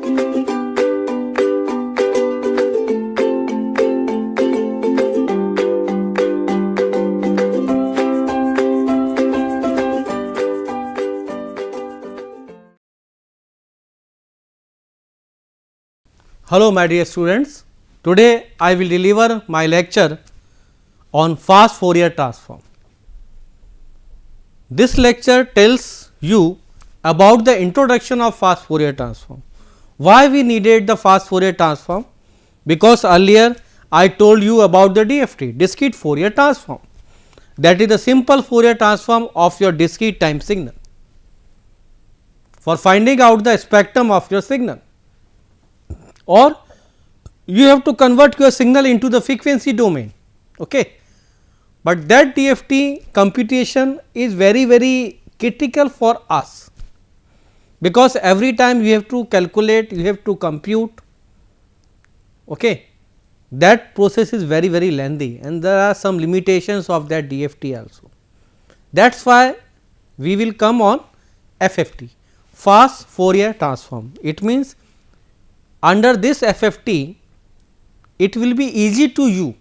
Hello my dear students, today I will deliver my lecture on fast Fourier transform. This lecture tells you about the introduction of fast Fourier transform. Why we needed the fast Fourier transform? Because earlier I told you about the DFT, discrete Fourier transform, that is the simple Fourier transform of your discrete time signal for finding out the spectrum of your signal, or you have to convert your signal into the frequency domain. Okay. But that DFT computation is very critical for us, because every time you have to calculate, you have to compute. Okay. That process is very lengthy, and there are some limitations of that DFT also. That is why we will come on FFT, fast Fourier transform. It means under this FFT, it will be easy to you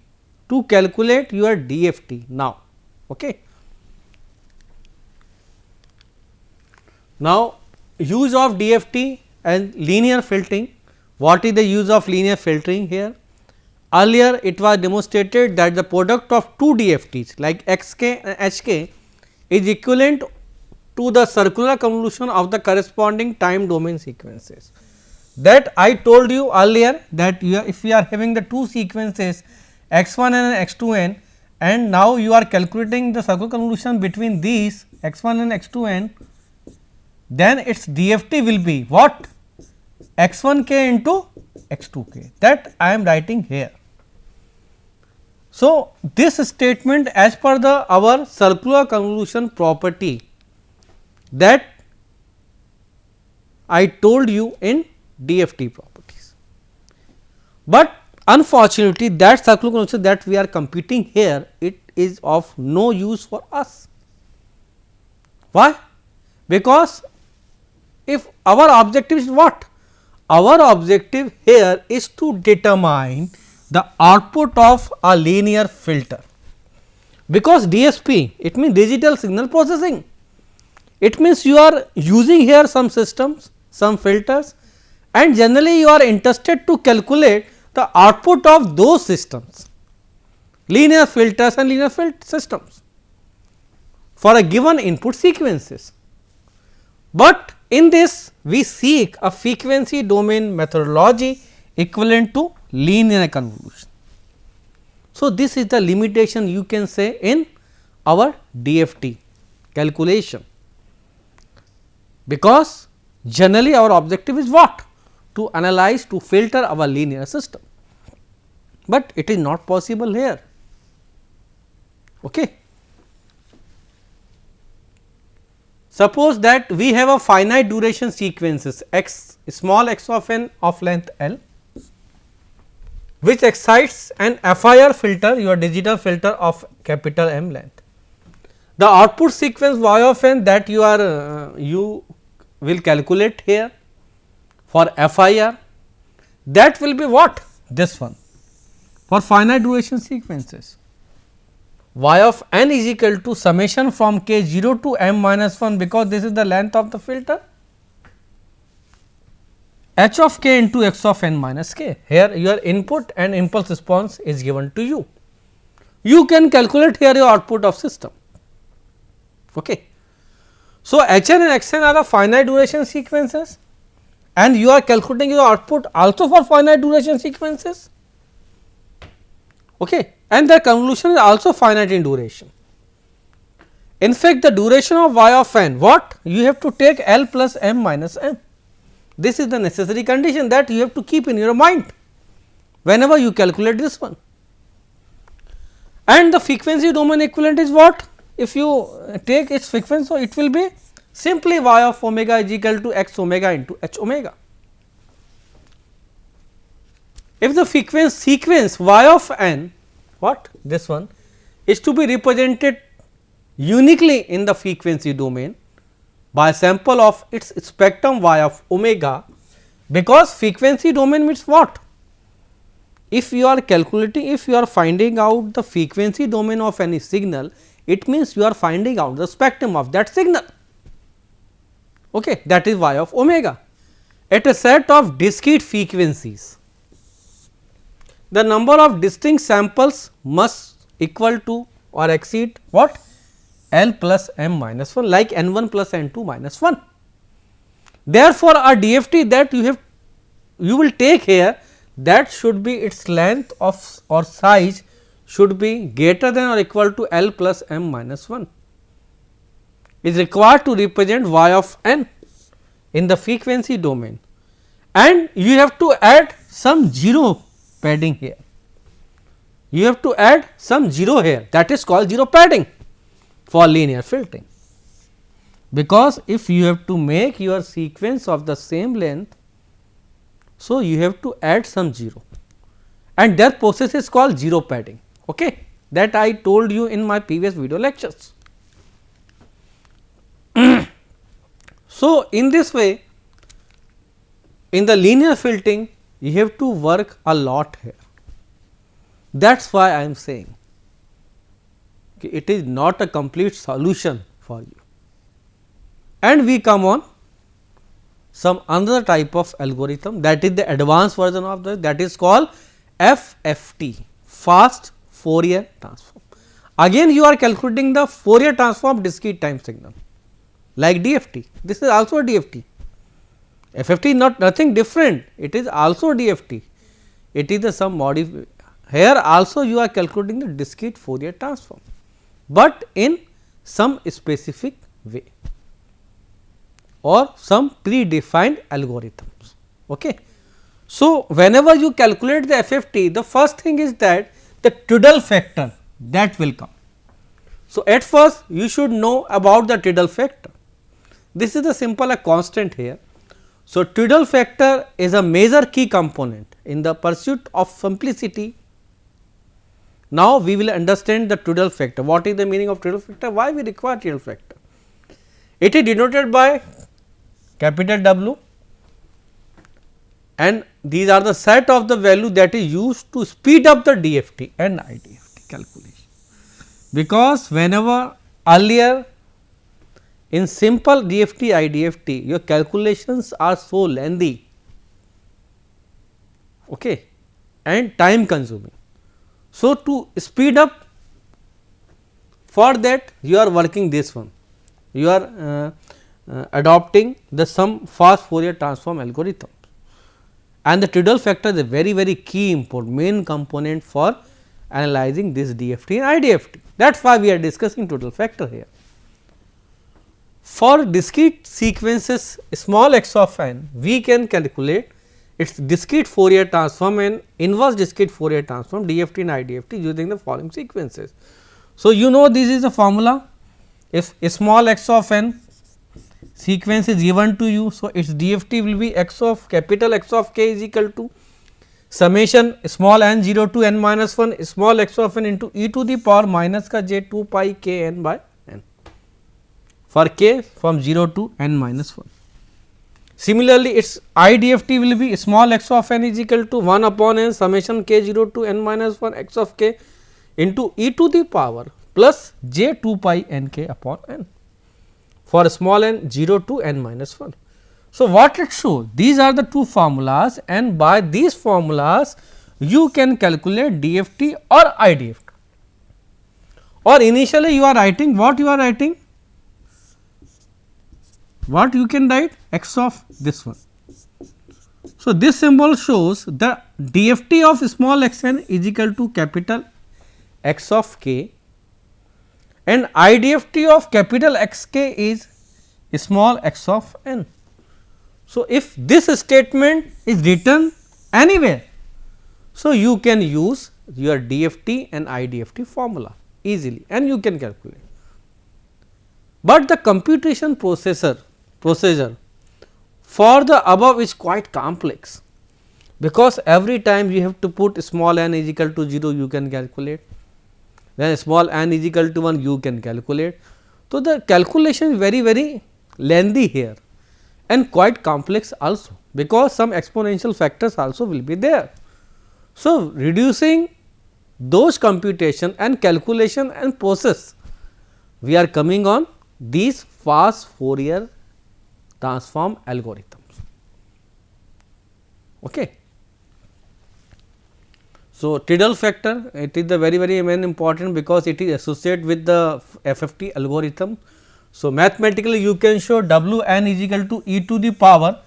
to calculate your DFT now. Okay. Now, use of DFT and linear filtering. What is the use of linear filtering here? Earlier it was demonstrated that the product of two DFTs like XK and HK is equivalent to the circular convolution of the corresponding time domain sequences. That I told you earlier that if we are having the two sequences x1n and x2n, and now you are calculating the circular convolution between these x1 and x2n, then its DFT will be what? x1k into x2k, that I am writing here. So, this statement as per the our circular convolution property that I told you in DFT properties, but unfortunately that circular convolution that we are computing here, it is of no use for us. Why? Because if our objective is what? Our objective here is to determine the output of a linear filter, because DSP, it means digital signal processing. It means you are using here some systems, some filters, and generally you are interested to calculate the output of those systems, linear filters and linear filter systems for a given input sequences. But in this we seek a frequency domain methodology equivalent to linear convolution. So, this is the limitation you can say in our DFT calculation, because generally our objective is what? To analyze, to filter our linear system, but it is not possible here. Okay. Suppose that we have a finite duration sequences x, small x of n of length L, which excites an FIR filter, your digital filter of capital M length. The output sequence y of n that you will calculate here for FIR, that will be what? This one for finite duration sequences. Y of n is equal to summation from k 0 to m minus 1, because this is the length of the filter, h of k into x of n minus k. Here your input and impulse response is given to you. You can calculate here your output of system. Okay. So, h n and x n are the finite duration sequences, and you are calculating your output also for finite duration sequences. Okay. And the convolution is also finite in duration. In fact, the duration of y of n, what? You have to take L plus m minus m. This is the necessary condition that you have to keep in your mind whenever you calculate this one. And the frequency domain equivalent is what? If you take its frequency, so it will be simply y of omega is equal to x omega into h omega. If the frequency sequence y of n, what? This one is to be represented uniquely in the frequency domain by a sample of its spectrum y of omega, because frequency domain means what? If you are calculating, if you are finding out the frequency domain of any signal, it means you are finding out the spectrum of that signal. Okay, that is y of omega. At a set of discrete frequencies, the number of distinct samples must equal to or exceed what? L plus m minus 1, like n 1 plus n 2 minus 1. Therefore, a DFT that you will take here, that should be its length of or size should be greater than or equal to L plus m minus 1, is required to represent y of n in the frequency domain, and you have to add some 0 padding here. You have to add some 0 here, that is called 0 padding for linear filtering, because if you have to make your sequence of the same length, so you have to add some 0, and that process is called 0 padding. Okay, that I told you in my previous video lectures. So, in this way, in the linear filtering you have to work a lot here. That is why I am saying it is not a complete solution for you. And we come on some another type of algorithm, that is the advanced version of that is called FFT, fast Fourier transform. Again you are calculating the Fourier transform discrete time signal like DFT. This is also a DFT. FFT is not nothing different, it is also DFT. It is the some modify. Here also you are calculating the discrete Fourier transform, but in some specific way or some predefined algorithms. Okay. So, whenever you calculate the FFT, the first thing is that the Twiddle factor that will come. So, at first you should know about the Twiddle factor. This is a simple a constant here. So, Twiddle factor is a major key component in the pursuit of simplicity. Now, we will understand the Twiddle factor. What is the meaning of Twiddle factor? Why we require Twiddle factor? It is denoted by capital W, and these are the set of the value that is used to speed up the DFT and IDFT calculation. Because whenever earlier in simple DFT IDFT your calculations are so lengthy, okay, and time consuming. So, to speed up, for that you are working this one, you are adopting the some fast Fourier transform algorithm, and the Twiddle factor is a very key important main component for analyzing this DFT and IDFT. That is why we are discussing Twiddle factor here. For discrete sequences small x of n, we can calculate its discrete Fourier transform and inverse discrete Fourier transform DFT and IDFT using the following sequences. So, you know this is the formula, if small x of n sequence is given to you. So, its DFT will be x of capital X of k is equal to summation small n 0 to n minus 1 small x of n into e to the power minus ka j 2 pi k n by n for k from 0 to n minus 1. Similarly, its IDFT will be small x of n is equal to 1 upon n summation k 0 to n minus 1 x of k into e to the power plus j 2 pi n k upon n for small n 0 to n minus 1. So, what it shows? These are the two formulas, and by these formulas you can calculate DFT or IDFT, or initially you are writing what you are writing, what you can write x of this one. So, this symbol shows the DFT of small x n is equal to capital X of k, and IDFT of capital X k is small x of n. So, if this statement is written anywhere, so you can use your DFT and IDFT formula easily and you can calculate. But the computation procedure for the above is quite complex, because every time you have to put small n is equal to 0 you can calculate, then small n is equal to 1 you can calculate. So, the calculation is very lengthy here, and quite complex also, because some exponential factors also will be there. So, reducing those computation and calculation and process, we are coming on these fast Fourier transform algorithms. Okay. So, Tidal factor, it is the very main important, because it is associated with the FFT algorithm. So, mathematically you can show W n is equal to e to the power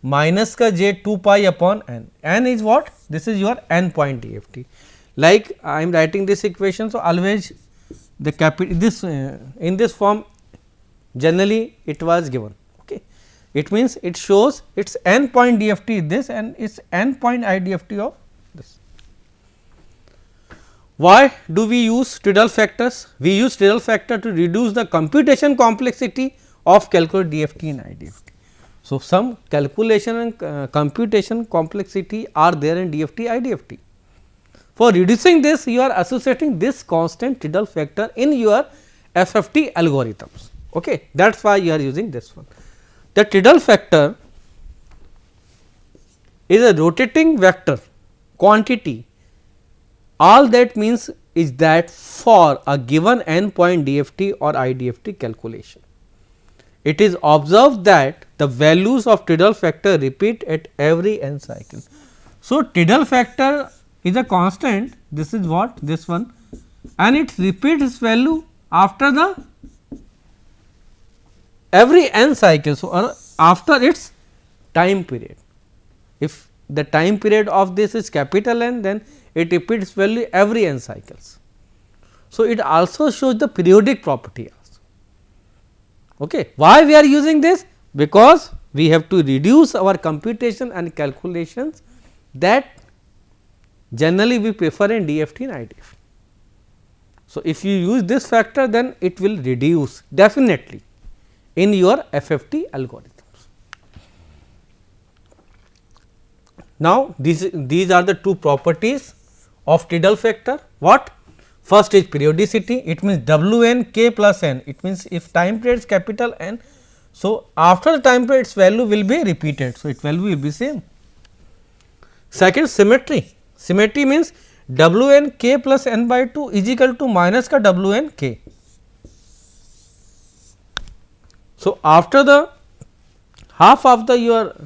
minus ka j 2 pi upon n. N is what? This is your n point DFT. Like I am writing this equation. So, always the capital this in this form generally it was given. Okay. It means it shows its n point DFT is this and its n point IDFT of this. Why do we use Tidal factors? We use Tidal factor to reduce the computation complexity of calculate DFT and IDFT. So, some calculation and computation complexity are there in DFT, IDFT. For reducing this, you are associating this constant Tidal factor in your FFT algorithms. Okay. That is why you are using this one. The Tidal factor is a rotating vector quantity. All that means is that for a given n point DFT or IDFT calculation, it is observed that the values of Tidal factor repeat at every n cycle. So, Tidal factor is a constant, this is what this one, and it repeats its value after the every n cycle. So, after its time period. If the time period of this is capital N, then it repeats value every n cycles. So, it also shows the periodic property also. Okay. Why we are using this? Because we have to reduce our computation and calculations that generally we prefer in DFT and IDFT. So, if you use this factor, then it will reduce definitely in your FFT algorithms. Now, these are the two properties of Tidal factor. What? First is periodicity, it means W n k plus n, it means if time period is capital N. So, after the time period its value will be repeated. So, its value will be same. Second, symmetry. Symmetry means W n k plus n by 2 is equal to minus ka W n k. So, after the half of the your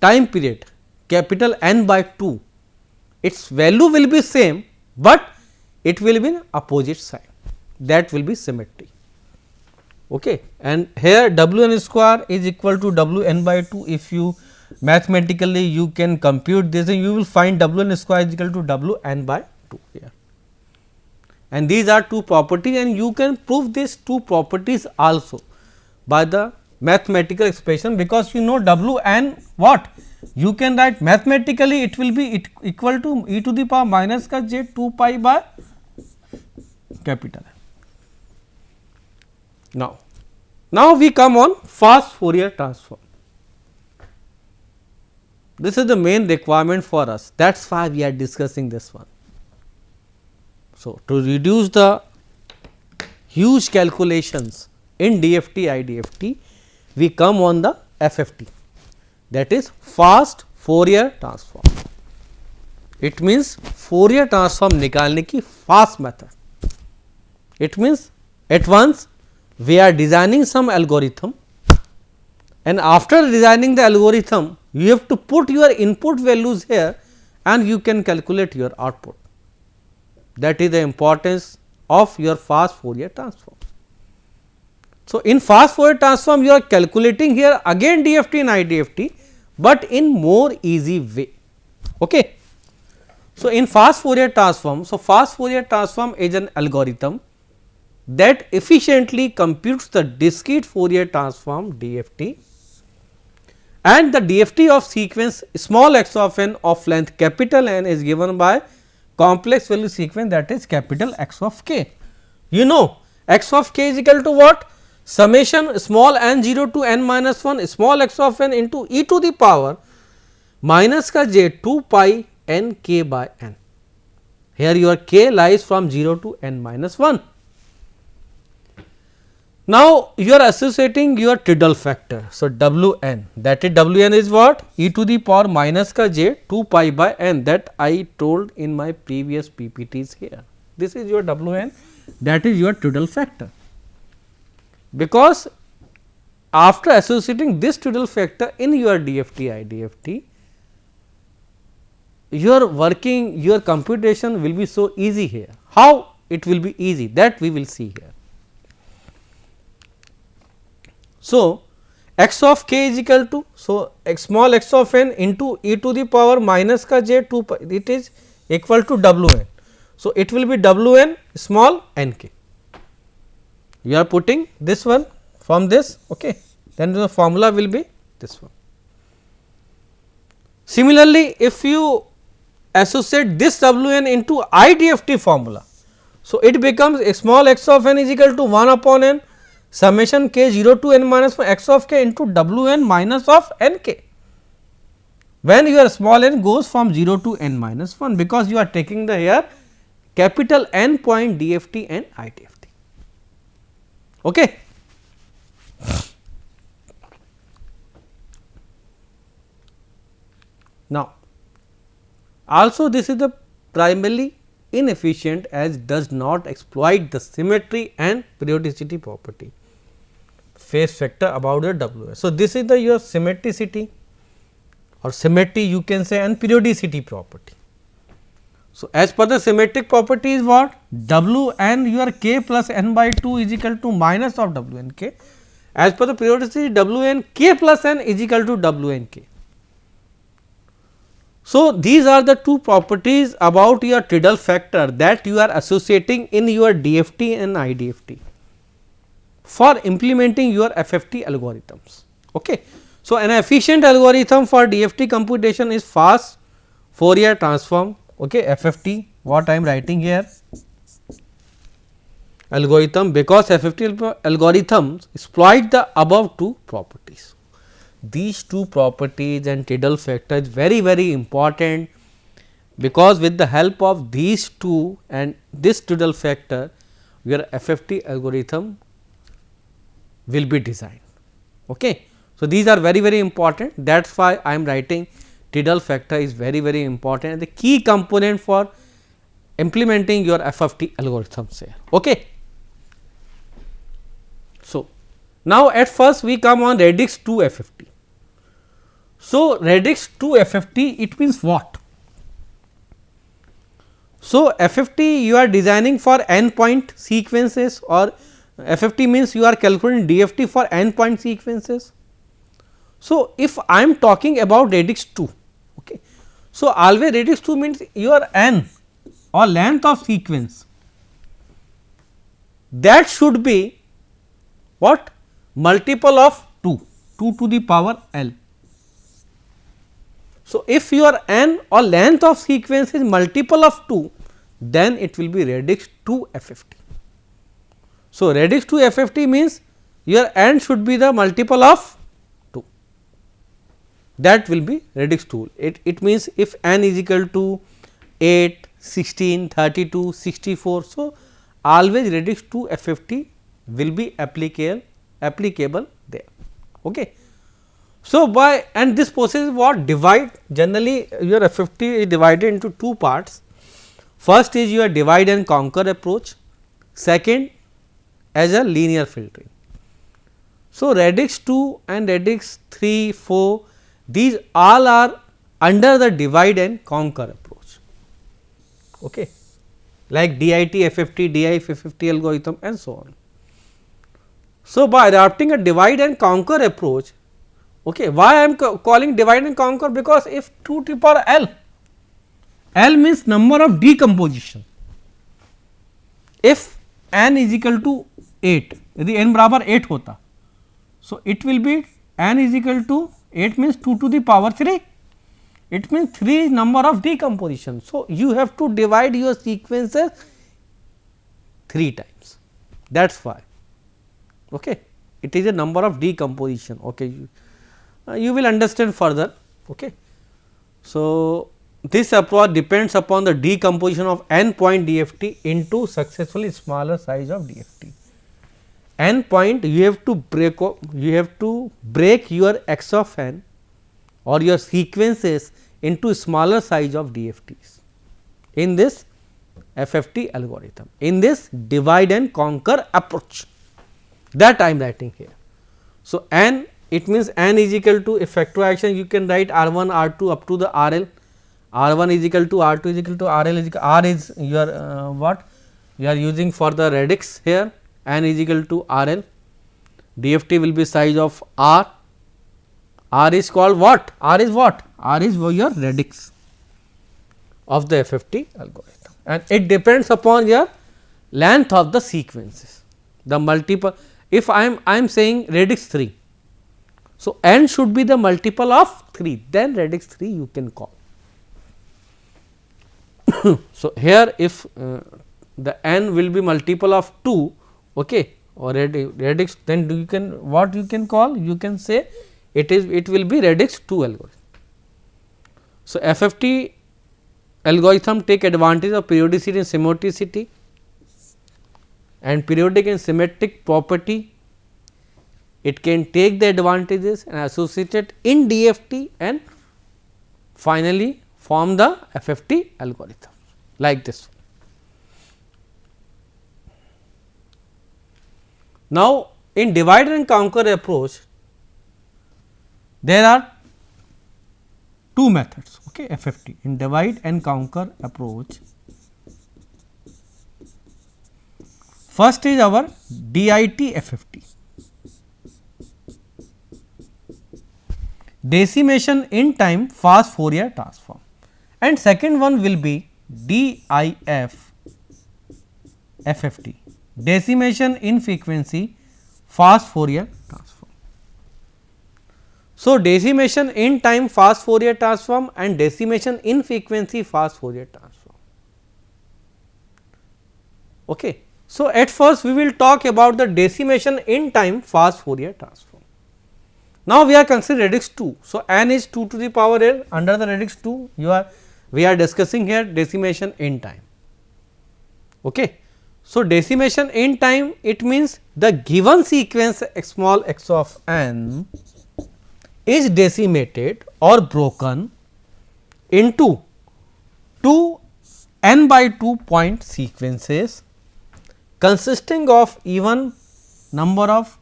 time period capital N by 2, its value will be same, but it will be in opposite side, that will be symmetry. Okay. And here W n square is equal to W n by 2. If you mathematically you can compute this, and you will find W n square is equal to W n by 2 here. And these are two properties, and you can prove these two properties also by the mathematical expression, because you know W n what? You can write mathematically, it will be equal to e to the power minus ka j 2 pi by capital N. Now we come on fast Fourier transform. This is the main requirement for us, that is why we are discussing this one. So, to reduce the huge calculations in DFT, IDFT, we come on the FFT, that is fast Fourier transform. It means Fourier transform निकालने की fast method. It means at once we are designing some algorithm, and after designing the algorithm you have to put your input values here and you can calculate your output. That is the importance of your fast Fourier transform. So, in fast Fourier transform you are calculating here again DFT and IDFT, but in more easy way. Okay. So, in fast Fourier transform, so fast Fourier transform is an algorithm that efficiently computes the discrete Fourier transform DFT, and the DFT of sequence small x of n of length capital N is given by complex value sequence, that is capital X of k. You know x of k is equal to what? Summation small n 0 to n minus 1 small x of n into e to the power minus ka j 2 pi n k by n. Here your k lies from 0 to n minus 1. Now, you are associating your Tidal factor. So, W n, that is W n is what? E to the power minus ka j 2 pi by n, that I told in my previous PPTs here. This is your W n, that is your Tidal factor. Because after associating this Tidal factor in your DFT IDFT, your working, your computation will be so easy here. How it will be easy, that we will see here. So, x of k is equal to, so small x of n into e to the power minus ka j 2 pi, it is equal to W n. So, it will be W n small n k. You are putting this one from this, okay. Then the formula will be this one. Similarly, if you associate this W n into IDFT formula, so it becomes a small x of n is equal to 1 upon n summation k 0 to n minus 1 x of k into W n minus of n k, when your small n goes from 0 to n minus 1, because you are taking the here capital N point DFT and IDFT. Okay. Now, also this is the primarily inefficient as does not exploit the symmetry and periodicity property phase factor about the W s. So, this is the your symmetricity or symmetry you can say and periodicity property. So, as per the symmetric property is what? W n your k plus n by 2 is equal to minus of W n k. As per the periodicity, W n k plus n is equal to W n k. So, these are the two properties about your Tidal factor that you are associating in your DFT and IDFT for implementing your FFT algorithms. Okay. So, an efficient algorithm for DFT computation is fast Fourier transform, okay, FFT, what I am writing here algorithm, because FFT algorithms exploit the above two properties. These two properties and Tidal factor is very important, because with the help of these two and this Tidal factor, your FFT algorithm will be designed. Okay. So, these are very important, that is why I am writing Tidal factor is very important and the key component for implementing your FFT algorithms here. Okay. So, now at first we come on radix 2 FFT. So, radix 2 FFT, it means what? So, FFT you are designing for n point sequences, or FFT means you are calculating DFT for n point sequences. So, if I am talking about radix 2, okay. So, always radix 2 means your n or length of sequence, that should be what? Multiple of 2 to the power L. So, if your n or length of sequence is multiple of 2, then it will be radix 2 FFT. So, radix 2 FFT means your n should be the multiple of 2, that will be radix 2. It means if n is equal to 8, 16, 32, 64. So, always radix 2 FFT will be applicable there. Okay. So, by and this process is what? Divide, generally your FFT is divided into two parts. First is your divide and conquer approach, second as a linear filtering. So, radix 2 and radix 3, 4, these all are under the divide and conquer approach, okay, like DIT FFT, DI FFT algorithm and so on. So, by adopting a divide and conquer approach, okay, why I am calling divide and conquer? Because if 2 to the power L, L means number of decomposition. If n is equal to 8, यदि n बराबर 8 होता, so it will be n is equal to 8 means 2 to the power 3, it means 3 number of decomposition. So, you have to divide your sequences 3 times, that is why, okay. It is a number of decomposition, okay. You will understand further, okay. So, this approach depends upon the decomposition of n point DFT into successfully smaller size of DFT. n point you have to break your x of n or your sequences into smaller size of DFTs in this FFT algorithm, in this divide and conquer approach that I am writing here. So, n, it means n is equal to, if factorization you can write R 1 R 2 up to the R L, R 1 is equal to R 2 is equal to R L is equal, R is your what you are using for the radix here, n is equal to R L, DFT will be size of R, R is called what? R is what? R is your radix of the FFT algorithm, and it depends upon your length of the sequences, the multiple. If I am saying radix 3, so n should be the multiple of 3, then radix 3 you can call. So, here if the n will be multiple of 2, okay, or radix, then you can, what you can call, you can say it will be radix 2 algorithm. So, FFT algorithm take advantage of periodicity and symmetricity and periodic and symmetric property. It can take the advantages and associate it in DFT and finally form the FFT algorithm like this. Now, in divide and conquer approach, there are two methods, okay, FFT in divide and conquer approach. First is our DIT FFT, decimation in time fast Fourier transform, and second one will be DIF FFT, decimation in frequency fast Fourier transform. So, decimation in time fast Fourier transform and decimation in frequency fast Fourier transform. Okay. So, at first we will talk about the decimation in time fast Fourier transform. Now, we are considering radix 2. So, n is 2 to the power n, under the radix 2 we are discussing here decimation in time. Okay. So, decimation in time, it means the given sequence small x of n is decimated or broken into two n by 2 point sequences consisting of even number of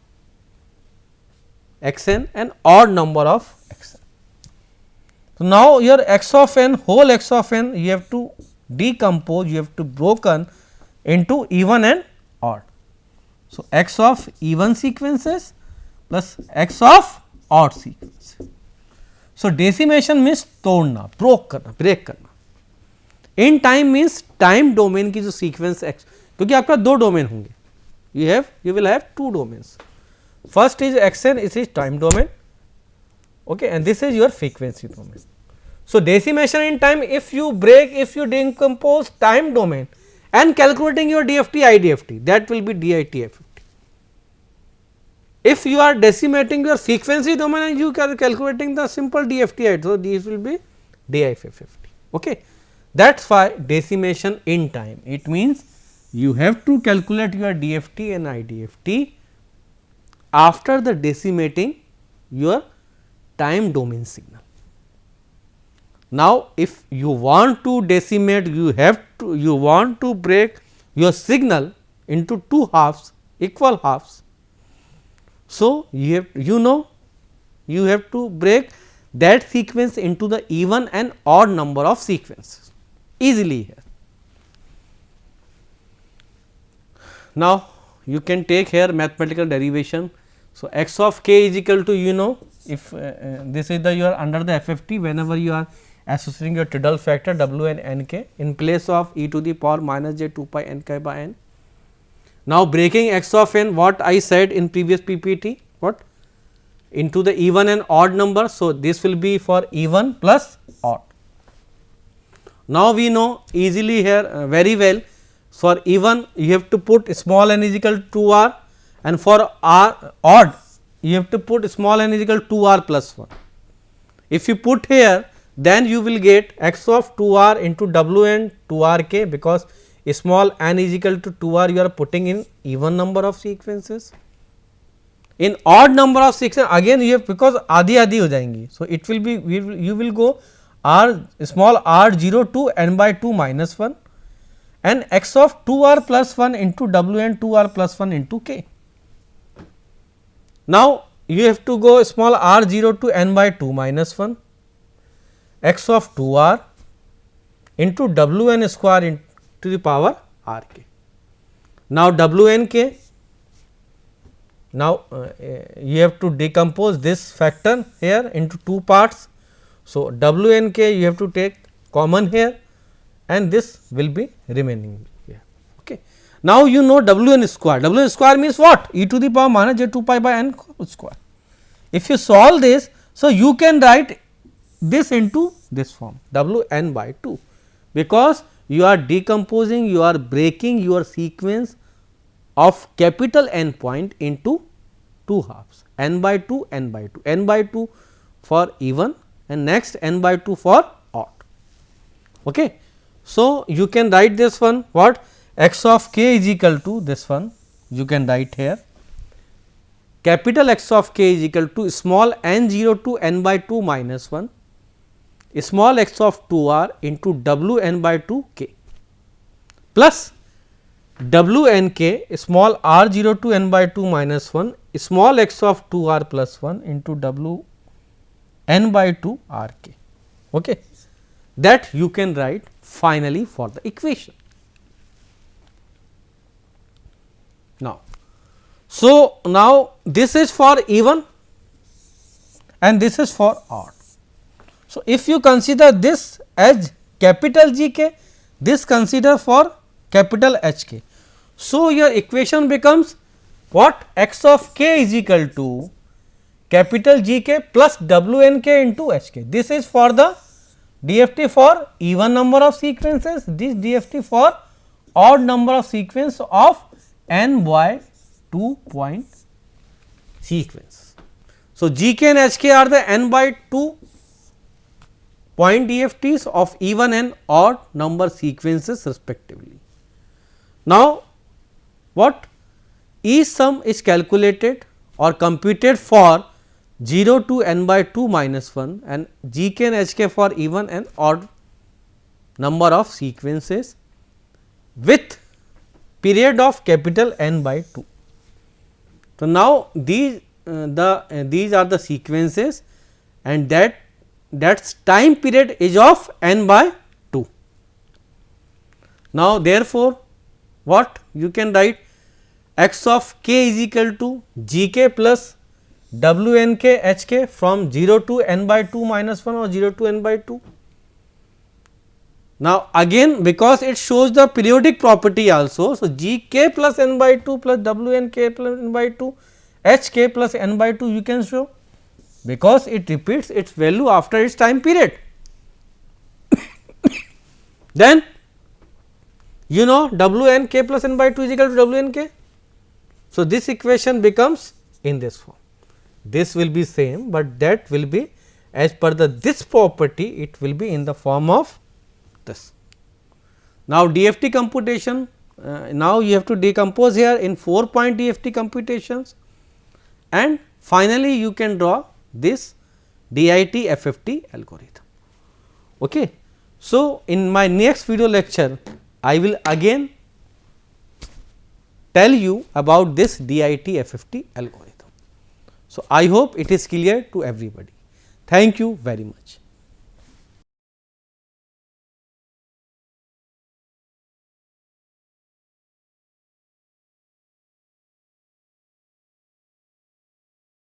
x n and odd number of x n. So, now your x of n, whole x of n, you have to decompose, you have to broken into even and odd. So, x of even sequences plus x of odd sequence. So, decimation means तोड़ना, break करना. In time means time domain की जो sequence x, क्योंकि आपका दो domain होंगे, you will have two domains. First is x n, it is time domain, okay, and this is your frequency domain. So, decimation in time, if you decompose time domain and calculating your DFT IDFT, that will be DIT FFT. If you are decimating your frequency domain and you are calculating the simple DFT, so these will be DIF FFT. Okay. That is why decimation in time, it means you have to calculate your DFT and IDFT after the decimating your time domain signal. Now, if you want to decimate, you want to break your signal into two halves, equal halves. So, you have to break that sequence into the even and odd number of sequences easily here. Now, you can take here mathematical derivation. So, x of k is equal to, if this is the your under the FFT, whenever you are associating your Tidal factor w and n k in place of e to the power minus j 2 pi n k by n. Now, breaking x of n, what I said in previous PPT, what into the even and odd number. So, this will be for even plus odd. Now, we know easily here very well, for even you have to put small n is equal to 2 r, and for odd you have to put small n is equal to 2 r plus 1. If you put here, then you will get x of 2 r into w and 2 r k, because small n is equal to 2 r you are putting in even number of sequences. In odd number of sequence again you have, because आधी आधी हो जाएंगी. So, it will be you will go r small r 0 to n by 2 minus 1 and x of 2 r plus 1 into w and 2 r plus 1 into k. Now, you have to go small r 0 to n by 2 minus 1 x of 2 r into w n square into the power r k. Now, w n k, now you have to decompose this factor here into two parts. So, w n k you have to take common here and this will be remaining here. Okay. Now, you know w n square means what? E to the power minus j 2 pi by n square. If you solve this, so you can write this into this form w n by 2, because you are decomposing, you are breaking your sequence of capital N point into two halves, n by 2, n by 2, n by 2 for even and next n by 2 for odd. Okay. So, you can write this one what, x of k is equal to this one, you can write here capital X of k is equal to small n 0 to n by 2 minus 1 small x of 2 r into w n by 2 k plus w n k small r 0 to n by 2 minus 1 small x of 2 r plus 1 into w n by 2 r k. Okay. That you can write finally for the equation. Now, so now this is for even and this is for odd. So, if you consider this as capital G k, this consider for capital H k. So, your equation becomes what, x of k is equal to capital G k plus w n k into H k. This is for the DFT for even number of sequences, this DFT for odd number of sequence of n by 2 point sequence. So, G k and H k are the n by 2 point DFTs of even and odd number sequences respectively. Now, what, each sum is calculated or computed for 0 to n by 2 minus 1 and G k and H k for even and odd number of sequences with period of capital N by 2. So, now these these are the sequences and that's time period is of n by 2. Now, therefore, what you can write, x of k is equal to g k plus w n k h k from 0 to n by 2 minus 1 or 0 to n by 2. Now, again because it shows the periodic property also. So, g k plus n by 2 plus w n k plus n by 2 h k plus n by 2 you can show, because it repeats its value after its time period. Then you know w n k plus n by 2 is equal to w n k. So, this equation becomes in this form. This will be same, but that will be as per the this property, it will be in the form of this. Now, DFT computation, now you have to decompose here in 4 point DFT computations and finally, you can draw this DIT FFT algorithm. Okay. So, in my next video lecture, I will again tell you about this DIT FFT algorithm. So, I hope it is clear to everybody. Thank you very much.